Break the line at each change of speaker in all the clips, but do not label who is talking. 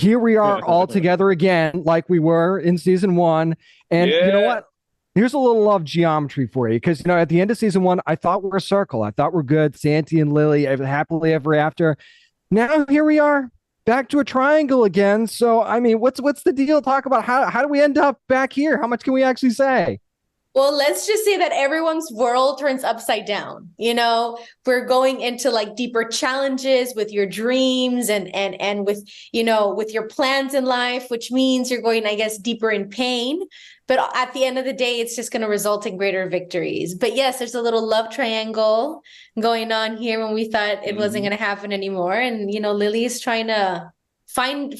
here we are all together again, like we were in season one. And you know what? Here's a little love geometry for you. Because, at the end of season one, I thought we're a circle. I thought we're good. Santi and Lily, happily ever after. Now here we are back to a triangle again. So, I mean, what's the deal? Talk about how do we end up back here? How much can we actually say?
Well, let's just say that everyone's world turns upside down. We're going into like deeper challenges with your dreams and with, with your plans in life, which means you're going, I guess, deeper in pain. But at the end of the day, it's just going to result in greater victories. But yes, there's a little love triangle going on here when we thought it wasn't going to happen anymore. And, Lily is trying to find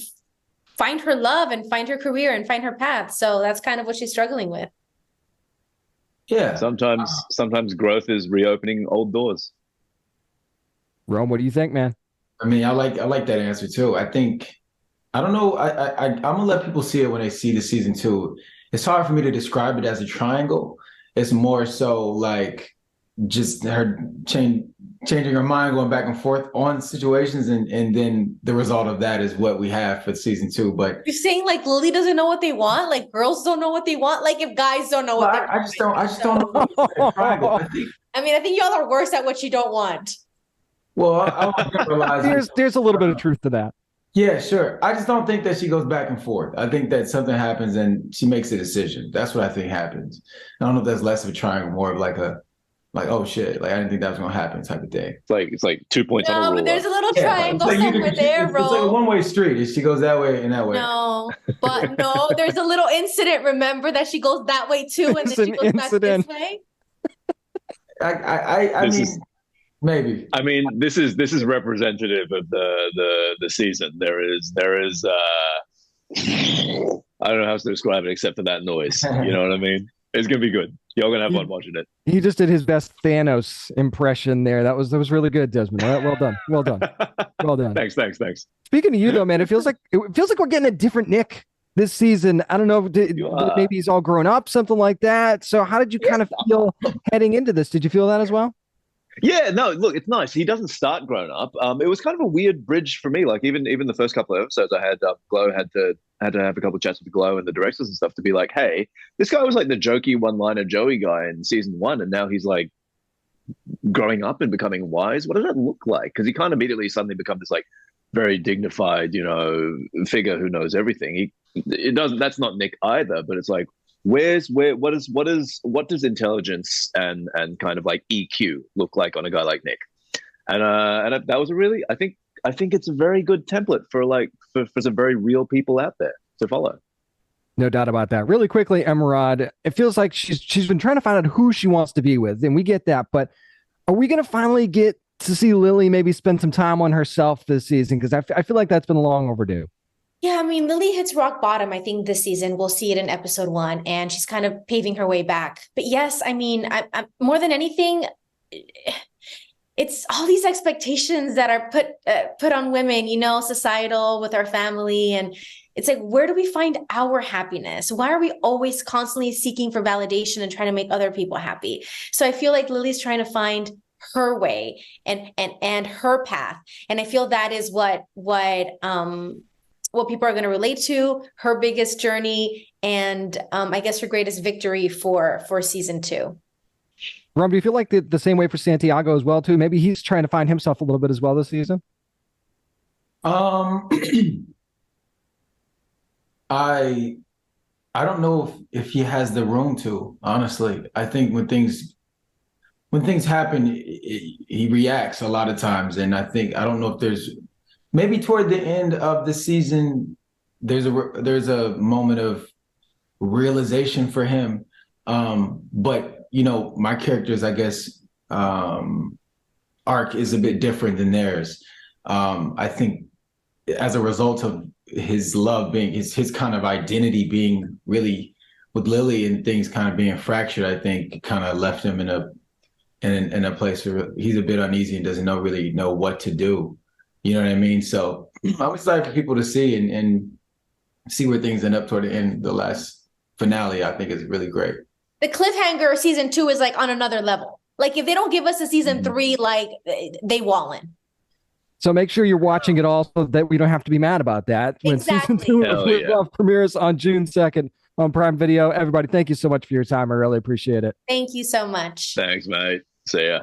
her love and find her career and find her path. So that's kind of what she's struggling with.
Yeah.
Sometimes growth is reopening old doors.
Rome, what do you think, man?
I mean, I like that answer too. I don't know. I'm gonna let people see it when they see the season two. It's hard for me to describe it as a triangle. It's more so like just her changing her mind, going back and forth on situations, and then the result of that is what we have for season two. But
you're saying like Lily doesn't know what they want, like girls don't know what they want, like if guys don't know what they want.
I just don't know.
I think y'all are worse at what you don't want.
Well, I want to realize
there's a little bit of truth to that.
Yeah, sure. I just don't think that she goes back and forth. I think that something happens and she makes a decision. That's what I think happens. I don't know if that's less of a triangle, more of like oh shit, like I didn't think that was gonna happen type of thing.
It's like 2 points on a ruler.
No, but there's a little triangle somewhere there, bro.
It's like a one-way street. She goes that way and that way.
No, there's a little incident. Remember that she goes that way too, and then she goes back this way.
I mean, maybe.
I mean, this is representative of the season. There is I don't know how to describe it except for that noise. You know what I mean? It's gonna be good. Y'all gonna have fun watching it.
He just did his best Thanos impression there. That was really good, Desmond. Well done. Well done.
Thanks.
Speaking of you though, man, it feels like we're getting a different Nick this season. I don't know, maybe he's all grown up, something like that. So how did you kind of feel heading into this? Did you feel that as well?
Yeah, no, look, it's nice. He doesn't start grown up. It was kind of a weird bridge for me. Like even the first couple of episodes I had, Glow had to have a couple of chats with Glow and the directors and stuff to be like, hey, this guy was like the jokey one-liner Joey guy in season one, and now he's like growing up and becoming wise. What does that look like? Because he can't immediately suddenly become this like very dignified, figure who knows everything. It doesn't. That's not Nick either. But it's like, what does intelligence and kind of like EQ look like on a guy like Nick? And that was a really, I think it's a very good template for some very real people out there to follow.
No doubt about that. Really quickly, Emeraude, it feels like she's been trying to find out who she wants to be with, and we get that. But are we going to finally get to see Lily maybe spend some time on herself this season? Because I feel like that's been long overdue.
Yeah, I mean, Lily hits rock bottom, I think, this season. We'll see it in episode 1, and she's kind of paving her way back. But yes, I mean, I more than anything, it's all these expectations that are put on women, societal, with our family. And it's like, where do we find our happiness? Why are we always constantly seeking for validation and trying to make other people happy? So I feel like Lily's trying to find her way and her path. And I feel that is what people are going to relate to, her biggest journey, and I guess her greatest victory for season 2.
Rom, do you feel like the same way for Santiago as well, too? Maybe he's trying to find himself a little bit as well this season?
I don't know if he has the room to, honestly. I think when things happen, he reacts a lot of times. And I don't know if there's, maybe toward the end of the season, there's a moment of realization for him. But my character's, I guess, arc is a bit different than theirs. I think as a result of his love being his kind of identity being really with Lily and things kind of being fractured, I think kind of left him in a place where he's a bit uneasy and doesn't really know what to do. You know what I mean? So I'm excited for people to see and see where things end up toward the end. The last finale, I think, is really great.
The cliffhanger of season 2 is like on another level. Like if they don't give us a season 3, like they wallin'.
So make sure you're watching it all so that we don't have to be mad about that when season 2 of Live Love premieres on June 2nd on Prime Video. Everybody, thank you so much for your time. I really appreciate it.
Thank you so much.
Thanks, mate. See ya.